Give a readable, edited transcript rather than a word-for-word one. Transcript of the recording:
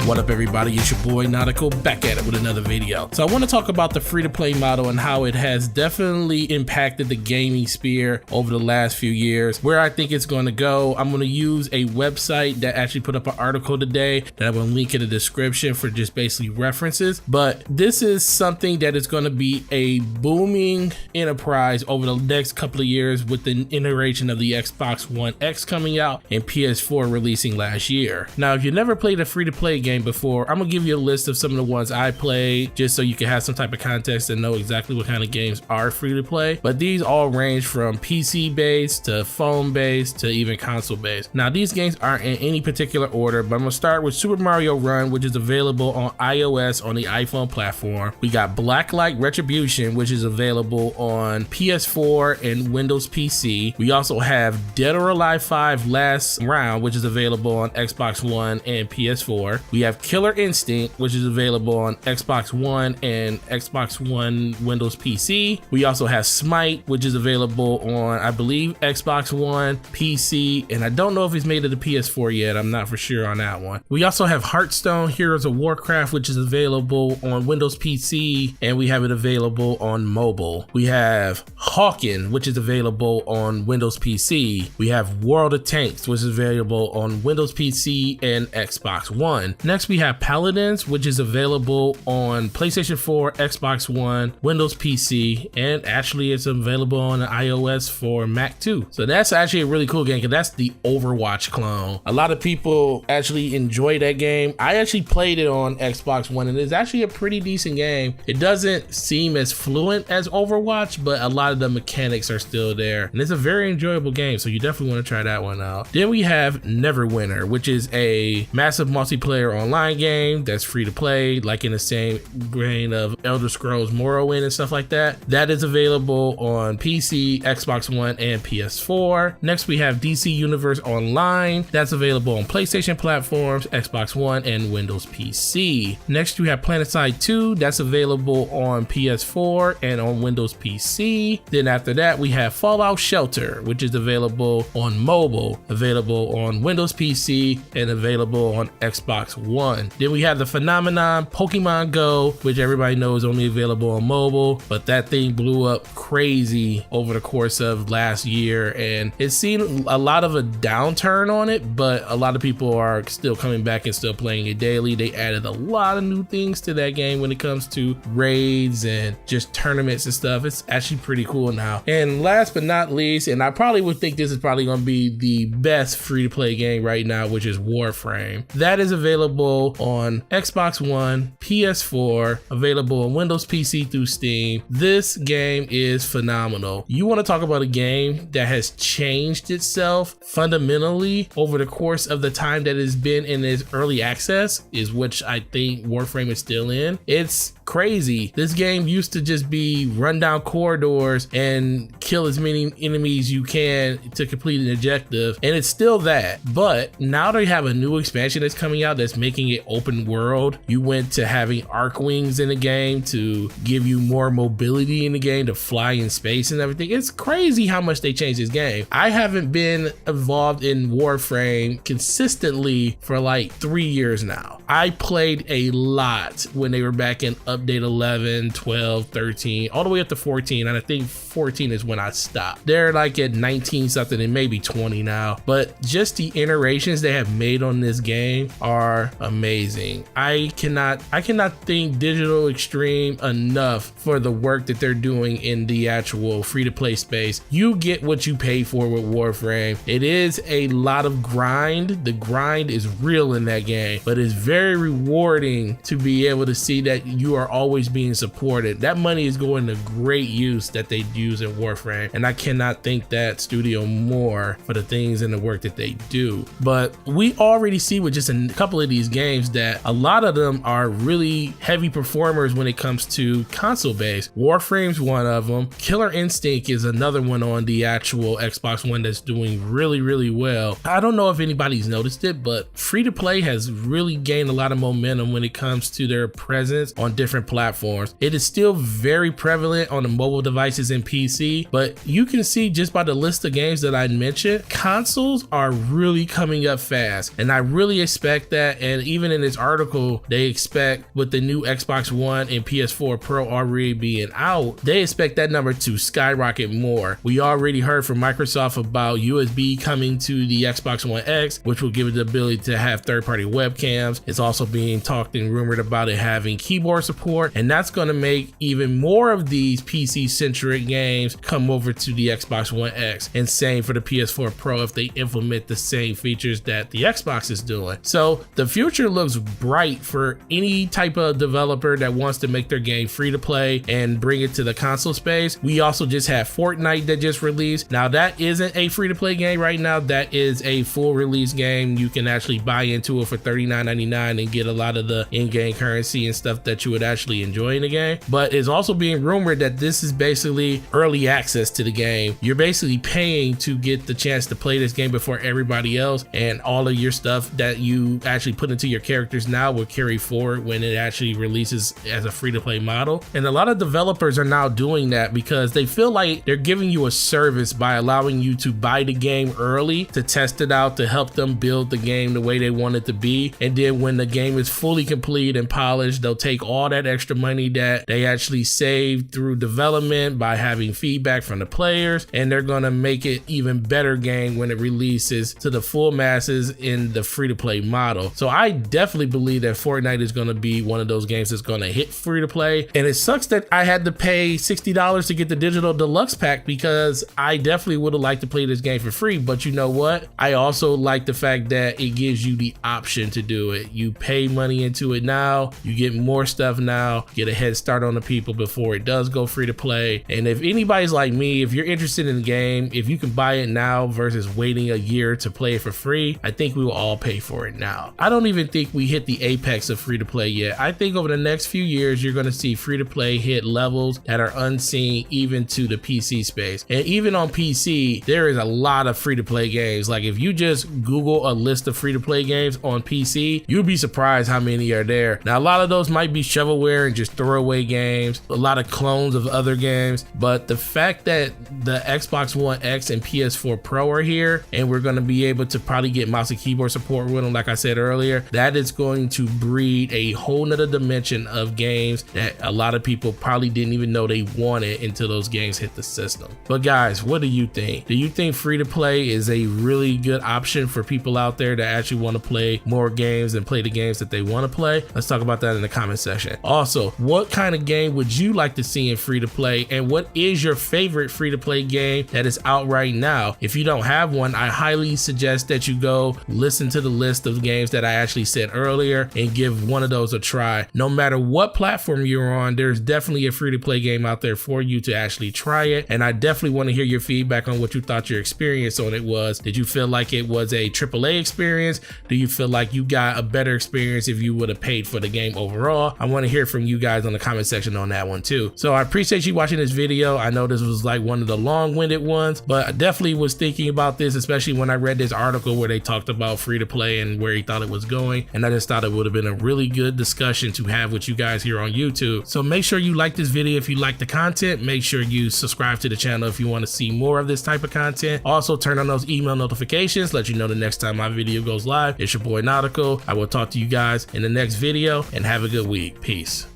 What up everybody, it's your boy Nautical back at it with another video. So I want to talk about the free-to-play model and how it has definitely impacted the gaming sphere over the last few years. Where I think it's going to go, I'm going to use a website that actually put up an article today that I will link in the description for just basically references. But this is something that is going to be a booming enterprise over the next couple of years with the iteration of the Xbox One X coming out and PS4 releasing last year. Now, if you never played a free-to-play game before, I'm gonna give you a list of some of the ones I played just so you can have some type of context and know exactly what kind of games are free to play. But these all range from PC based to phone based to even console based. Now these games aren't in any particular order, but I'm gonna start with Super Mario Run, which is available on iOS on the iPhone platform. We got Blacklight Retribution, which is available on PS4 and Windows PC. We also have Dead or Alive 5 Last Round, which is available on Xbox One and PS4. We have Killer Instinct, which is available on Xbox One and Xbox One Windows PC. We also have SMITE, which is available on, I believe, Xbox One, PC, and I don't know if it's made it to PS4 yet. I'm not for sure on that one. We also have Hearthstone, Heroes of Warcraft, which is available on Windows PC, and we have it available on mobile. We have Hawken, which is available on Windows PC. We have World of Tanks, which is available on Windows PC and Xbox One. Next, we have Paladins, which is available on PlayStation 4, Xbox One, Windows PC, and actually it's available on iOS for Mac too. So that's actually a really cool game because that's the Overwatch clone. A lot of people actually enjoy that game. I actually played it on Xbox One and it's actually a pretty decent game. It doesn't seem as fluent as Overwatch, but a lot of the mechanics are still there. And it's a very enjoyable game, so you definitely want to try that one out. Then we have Neverwinter, which is a massive multiplayer online game that's free to play, like in the same vein of Elder Scrolls Morrowind and stuff like that. That is available on PC, Xbox One, and PS4. Next, we have DC Universe Online. That's available on PlayStation platforms, Xbox One, and Windows PC. Next, we have PlanetSide 2. That's available on PS4 and on Windows PC. Then after that, we have Fallout Shelter, which is available on mobile, available on Windows PC, and available on Xbox One. Then we have the phenomenon Pokemon Go, which everybody knows is only available on mobile, but that thing blew up crazy over the course of last year, and it's seen a lot of a downturn on it, but a lot of people are still coming back and still playing it daily. They added a lot of new things to that game when it comes to raids and just tournaments and stuff. It's actually pretty cool now. And last but not least, and I probably would think this is probably going to be the best free-to-play game right now, which is Warframe. That is available on Xbox One, PS4, available on Windows PC through Steam. This game is phenomenal. You want to talk about a game that has changed itself fundamentally over the course of the time that it's been in its early access, is which I think Warframe is still in. It's crazy. This game used to just be run down corridors and kill as many enemies you can to complete an objective, and it's still that, but now they have a new expansion that's coming out that's making it open world. You went to having arc wings in the game to give you more mobility in the game, to fly in space and everything. It's crazy how much they changed this game. I haven't been involved in Warframe consistently for like 3 years now. I played a lot when they were back in update 11, 12, 13, all the way up to 14, and I think 14 is when I stopped. They're like at 19 something and maybe 20 now, but just the iterations they have made on this game are amazing. I cannot thank Digital Extreme enough for the work that they're doing in the actual free-to-play space. You get what you pay for with Warframe. It is a lot of grind. The grind is real in that game, but it's very rewarding to be able to see that you are always being supported. That money is going to great use that they use in Warframe, and I cannot thank that studio more for the things and the work that they do. But we already see with just a couple of these games that a lot of them are really heavy performers when it comes to console based. Warframe's one of them. Killer Instinct is another one on the actual Xbox One that's doing really well. I don't know if anybody's noticed it, but free to play has really gained a lot of momentum when it comes to their presence on different different platforms. It is still very prevalent on the mobile devices and PC, but you can see just by the list of games that I mentioned, consoles are really coming up fast, and I really expect that. And even in this article, they expect with the new Xbox One and PS4 Pro already being out, they expect that number to skyrocket more. We already heard from Microsoft about USB coming to the Xbox One X, which will give it the ability to have third-party webcams. It's also being talked and rumored about it having keyboard support, and that's going to make even more of these PC-centric games come over to the Xbox One X, and same for the PS4 Pro if they implement the same features that the Xbox is doing. So the future looks bright for any type of developer that wants to make their game free to play and bring it to the console space. We also just had Fortnite that just released. Now that isn't a free to play game right now, that is a full release game. You can actually buy into it for $39.99 and get a lot of the in-game currency and stuff that you would actually enjoy in the game. But it's also being rumored that this is basically early access to the game. You're basically paying to get the chance to play this game before everybody else, and all of your stuff that you actually put into your characters now will carry forward when it actually releases as a free-to-play model. And a lot of developers are now doing that because they feel like they're giving you a service by allowing you to buy the game early to test it out, to help them build the game the way they want it to be. And then when the game is fully complete and polished, they'll take all that extra money that they actually saved through development by having feedback from the players, and they're going to make it even better game when it releases to the full masses in the free-to-play model. So I definitely believe that Fortnite is going to be one of those games that's going to hit free-to-play, and it sucks that I had to pay $60 to get the digital deluxe pack because I definitely would have liked to play this game for free. But you know what? I also like the fact that it gives you the option to do it. You pay money into it now, you get more stuff now, get a head start on the people before it does go free to play. And if anybody's like me, if you're interested in the game, if you can buy it now versus waiting a year to play it for free, I think we will all pay for it now. I don't even think we hit the apex of free to play yet. I think over the next few years, you're going to see free to play hit levels that are unseen even to the PC space. And even on PC, there is a lot of free to play games. Like if you just Google a list of free to play games on PC, you'd be surprised how many are there. Now, a lot of those might be shovelware and just throwaway games, a lot of clones of other games, but the fact that the Xbox One X and PS4 Pro are here, and we're going to be able to probably get mouse and keyboard support with them, like I said earlier, that is going to breed a whole nother dimension of games that a lot of people probably didn't even know they wanted until those games hit the system. But guys, what do you think? Do you think free to play is a really good option for people out there that actually want to play more games and play the games that they want to play? Let's talk about that in the comment section. Also, what kind of game would you like to see in free to play, and what is your favorite free to play game that is out right now? If you don't have one, I highly suggest that you go listen to the list of games that I actually said earlier and give one of those a try. No matter what platform you're on, there's definitely a free to play game out there for you to actually try it, and I definitely want to hear your feedback on what you thought your experience on it was. Did you feel like it was a AAA experience? Do you feel like you got a better experience if you would have paid for the game overall? I want to hear from you guys on the comment section on that one too. So I appreciate you watching this video. I know this was like one of the long-winded ones, but I definitely was thinking about this, especially when I read this article where they talked about free to play and where he thought it was going, and I just thought it would have been a really good discussion to have with you guys here on YouTube. So make sure you like this video if you like the content. Make sure you subscribe to the channel if you want to see more of this type of content. Also turn on those email notifications, let you know the next time my video goes live. It's your boy Nautical. I will talk to you guys in the next video, and have a good week. Peace.